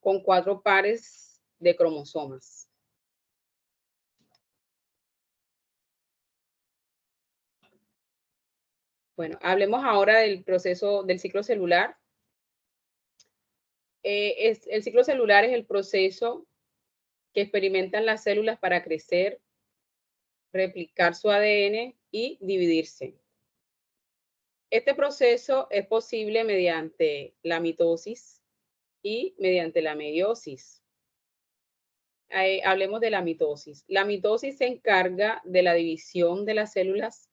con 4 pares de cromosomas. Bueno, hablemos ahora del proceso del ciclo celular. El ciclo celular es el proceso que experimentan las células para crecer, replicar su ADN y dividirse. Este proceso es posible mediante la mitosis y mediante la meiosis. Hablemos de la mitosis. La mitosis se encarga de la división de las células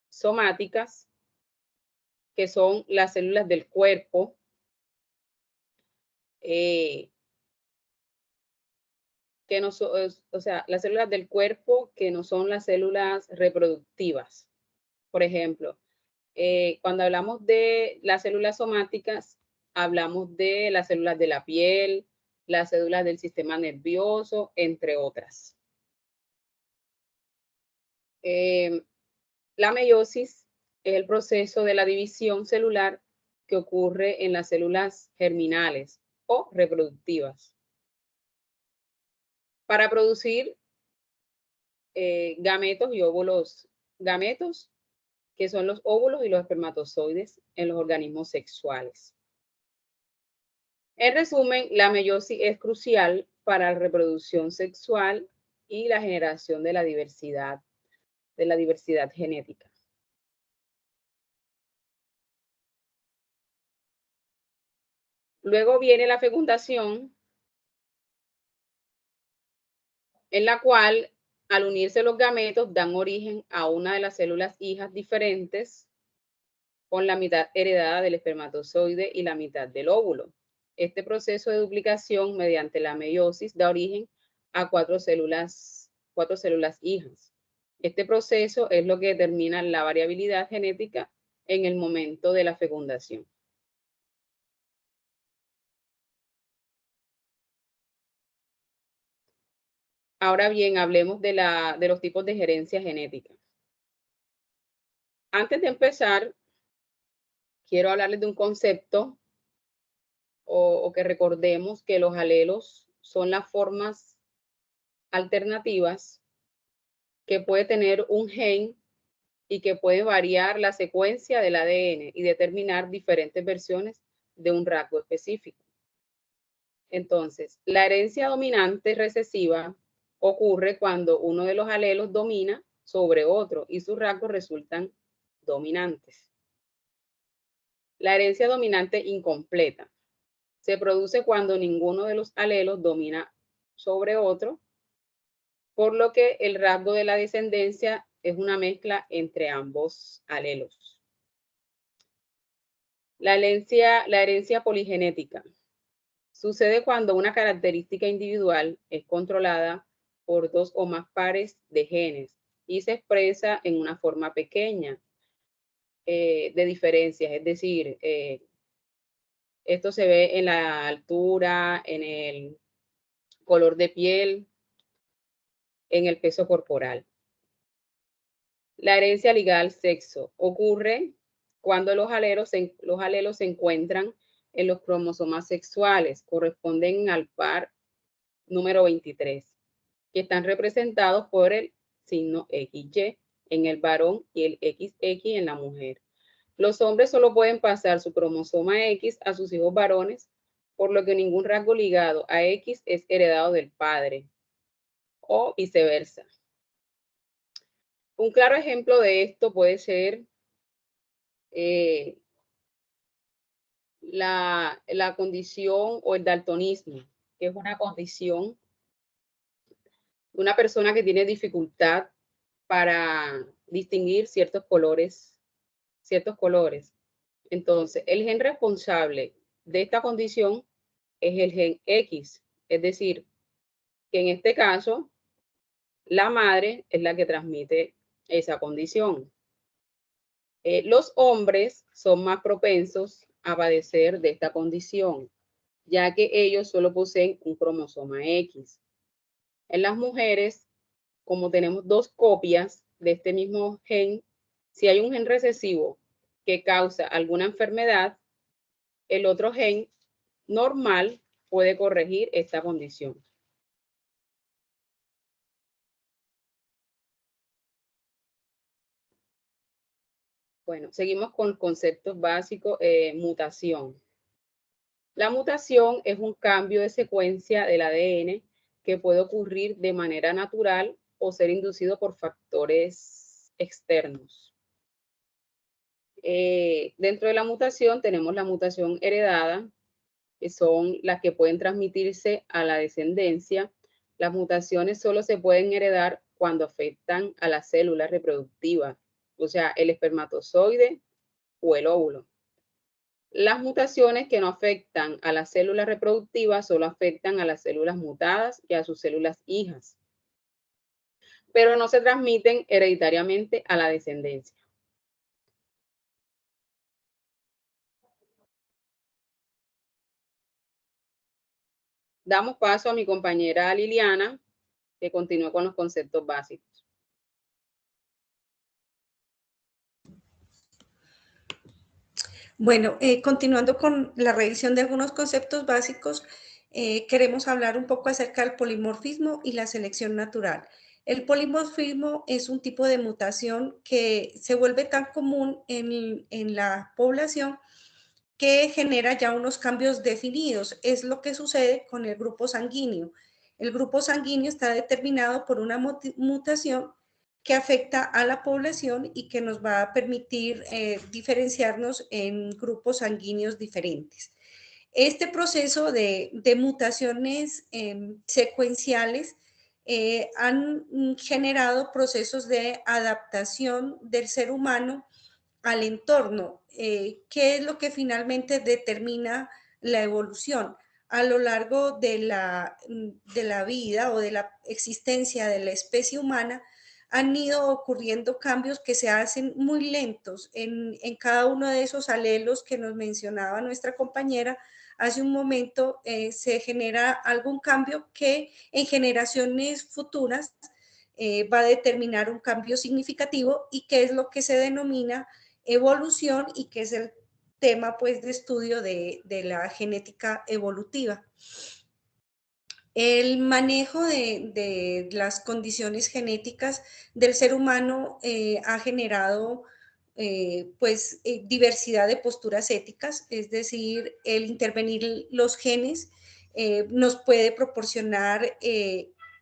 somáticas, que son las células del cuerpo, o sea, las células del cuerpo que no son las células reproductivas. Por ejemplo, cuando hablamos de las células somáticas, hablamos de las células de la piel, las células del sistema nervioso, entre otras. La meiosis es el proceso de la división celular que ocurre en las células germinales o reproductivas. Para producir gametos y óvulos, gametos, que son los óvulos y los espermatozoides en los organismos sexuales. En resumen, la meiosis es crucial para la reproducción sexual y la generación de la diversidad genética. Luego viene la fecundación, en la cual al unirse los gametos dan origen a una de las células hijas diferentes con la mitad heredada del espermatozoide y la mitad del óvulo. Este proceso de duplicación mediante la meiosis da origen a 4 células hijas. Este proceso es lo que determina la variabilidad genética en el momento de la fecundación. Ahora bien, hablemos de los tipos de herencia genética. Antes de empezar, quiero hablarles de un concepto o que recordemos que los alelos son las formas alternativas que puede tener un gen y que puede variar la secuencia del ADN y determinar diferentes versiones de un rasgo específico. Entonces, la herencia dominante recesiva ocurre cuando uno de los alelos domina sobre otro y sus rasgos resultan dominantes. La herencia dominante incompleta se produce cuando ninguno de los alelos domina sobre otro, por lo que el rasgo de la descendencia es una mezcla entre ambos alelos. La herencia poligenética sucede cuando una característica individual es controlada por 2 o más pares de genes y se expresa en una forma pequeña de diferencias, es decir, esto se ve en la altura, en el color de piel, en el peso corporal. La herencia ligada al sexo ocurre cuando los alelos se encuentran en los cromosomas sexuales, corresponden al par número 23, que están representados por el signo XY en el varón y el XX en la mujer. Los hombres solo pueden pasar su cromosoma X a sus hijos varones, por lo que ningún rasgo ligado a X es heredado del padre o viceversa. Un claro ejemplo de esto puede ser la condición o el daltonismo, que es una condición de una persona que tiene dificultad para distinguir ciertos colores. Entonces, el gen responsable de esta condición es el gen X, es decir, que en este caso, la madre es la que transmite esa condición. Los hombres son más propensos a padecer de esta condición, ya que ellos solo poseen un cromosoma X. En las mujeres, como tenemos 2 copias de este mismo gen, si hay un gen recesivo que causa alguna enfermedad, el otro gen normal puede corregir esta condición. Bueno, seguimos con conceptos básicos. Mutación. La mutación es un cambio de secuencia del ADN que puede ocurrir de manera natural o ser inducido por factores externos. Dentro de la mutación tenemos la mutación heredada, que son las que pueden transmitirse a la descendencia. Las mutaciones solo se pueden heredar cuando afectan a las células reproductivas, o sea, el espermatozoide o el óvulo. Las mutaciones que no afectan a las células reproductivas solo afectan a las células mutadas y a sus células hijas, pero no se transmiten hereditariamente a la descendencia. Damos paso a mi compañera Liliana, que continúa con los conceptos básicos. Bueno, continuando con la revisión de algunos conceptos básicos, queremos hablar un poco acerca del polimorfismo y la selección natural. El polimorfismo es un tipo de mutación que se vuelve tan común en la población que genera ya unos cambios definidos. Es lo que sucede con el grupo sanguíneo. El grupo sanguíneo está determinado por una mutación que afecta a la población y que nos va a permitir diferenciarnos en grupos sanguíneos diferentes. Este proceso de mutaciones secuenciales han generado procesos de adaptación del ser humano al entorno. ¿Qué es lo que finalmente determina la evolución? A lo largo de la vida o de la existencia de la especie humana, han ido ocurriendo cambios que se hacen muy lentos en cada uno de esos alelos que nos mencionaba nuestra compañera hace un momento. Se genera algún cambio que en generaciones futuras va a determinar un cambio significativo y que es lo que se denomina evolución y que es el tema pues de estudio de la genética evolutiva. El manejo de las condiciones genéticas del ser humano ha generado diversidad de posturas éticas, es decir, el intervenir los genes nos puede proporcionar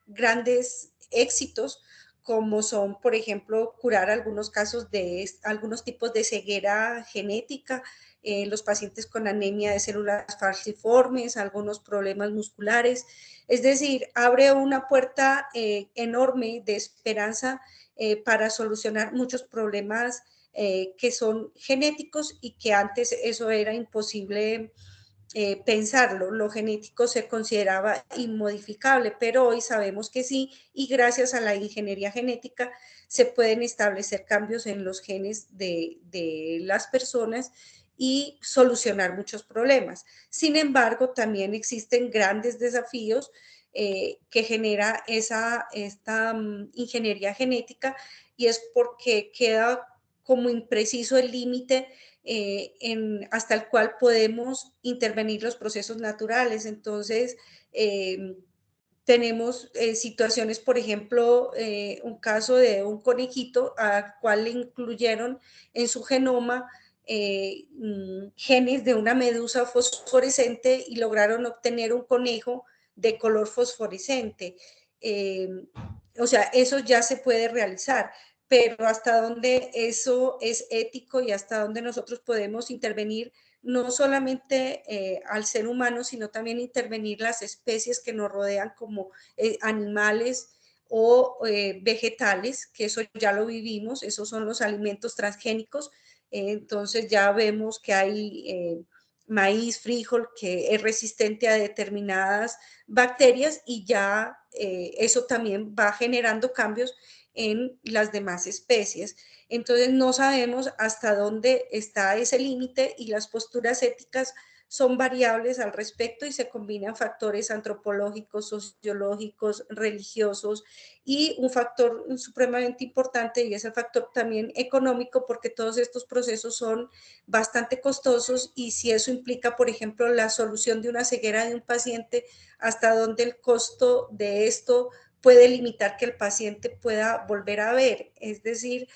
grandes éxitos, como son, por ejemplo, curar algunos casos de algunos tipos de ceguera genética, los pacientes con anemia de células falciformes, algunos problemas musculares. Es decir, abre una puerta enorme de esperanza para solucionar muchos problemas que son genéticos y que antes eso era imposible pensarlo. Lo genético se consideraba inmodificable, pero hoy sabemos que sí, y gracias a la ingeniería genética se pueden establecer cambios en los genes de las personas y solucionar muchos problemas. Sin embargo, también existen grandes desafíos que genera esta ingeniería genética, y es porque queda como impreciso el límite hasta el cual podemos intervenir los procesos naturales. Entonces, tenemos situaciones, por ejemplo, un caso de un conejito al cual le incluyeron en su genoma genes de una medusa fosforescente y lograron obtener un conejo de color fosforescente. O sea, eso ya se puede realizar, pero hasta dónde eso es ético y hasta dónde nosotros podemos intervenir no solamente al ser humano, sino también intervenir las especies que nos rodean como animales o vegetales, que eso ya lo vivimos, esos son los alimentos transgénicos. Entonces ya vemos que hay maíz, frijol, que es resistente a determinadas bacterias, y ya eso también va generando cambios en las demás especies. Entonces no sabemos hasta dónde está ese límite, y las posturas éticas son variables al respecto y se combinan factores antropológicos, sociológicos, religiosos y un factor supremamente importante y es el factor también económico, porque todos estos procesos son bastante costosos y si eso implica, por ejemplo, la solución de una ceguera de un paciente, hasta donde el costo de esto puede limitar que el paciente pueda volver a ver. Es decir,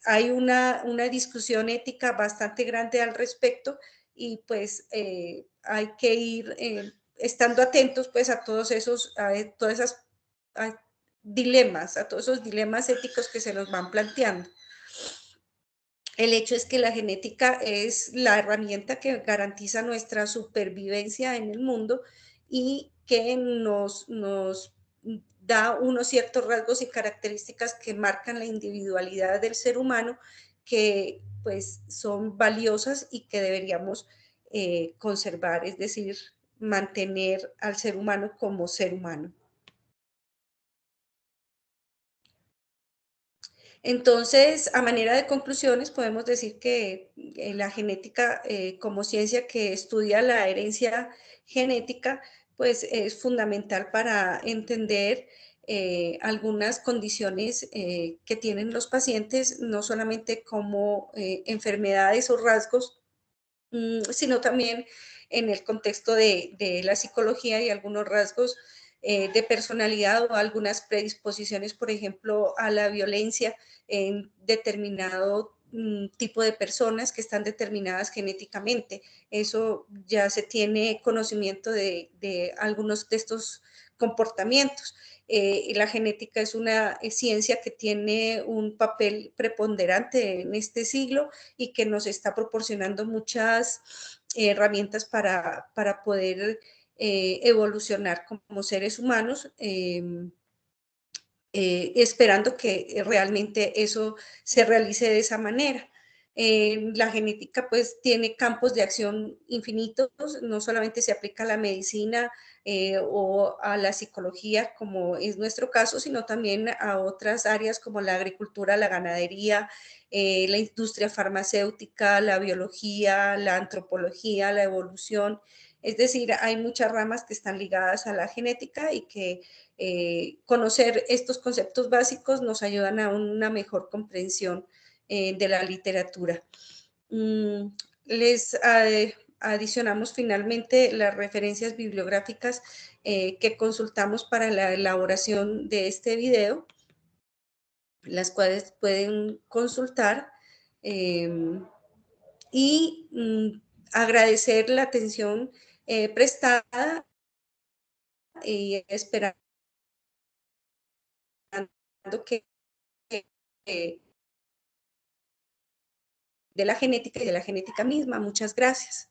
hay una discusión ética bastante grande al respecto y pues hay que ir estando atentos pues a todos esos, todas esas dilemas, a todos esos dilemas éticos que se nos van planteando. El hecho es que la genética es la herramienta que garantiza nuestra supervivencia en el mundo y que nos da unos ciertos rasgos y características que marcan la individualidad del ser humano, que pues son valiosas y que deberíamos conservar, es decir, mantener al ser humano como ser humano. Entonces, a manera de conclusiones, podemos decir que la genética como ciencia que estudia la herencia genética, pues es fundamental para entender algunas condiciones que tienen los pacientes, no solamente como enfermedades o rasgos, sino también en el contexto de la psicología y algunos rasgos de personalidad o algunas predisposiciones, por ejemplo, a la violencia en determinado tipo de personas que están determinadas genéticamente. Eso ya se tiene conocimiento de algunos de estos comportamientos. La genética es una ciencia que tiene un papel preponderante en este siglo y que nos está proporcionando muchas herramientas para poder evolucionar como seres humanos, esperando que realmente eso se realice de esa manera. La genética pues tiene campos de acción infinitos, no solamente se aplica a la medicina o a la psicología como es nuestro caso, sino también a otras áreas como la agricultura, la ganadería, la industria farmacéutica, la biología, la antropología, la evolución. Es decir, hay muchas ramas que están ligadas a la genética y que conocer estos conceptos básicos nos ayudan a una mejor comprensión de la literatura. Les adicionamos finalmente las referencias bibliográficas que consultamos para la elaboración de este video, las cuales pueden consultar y agradecer la atención prestada y esperando que de la genética y de la genética misma. Muchas gracias.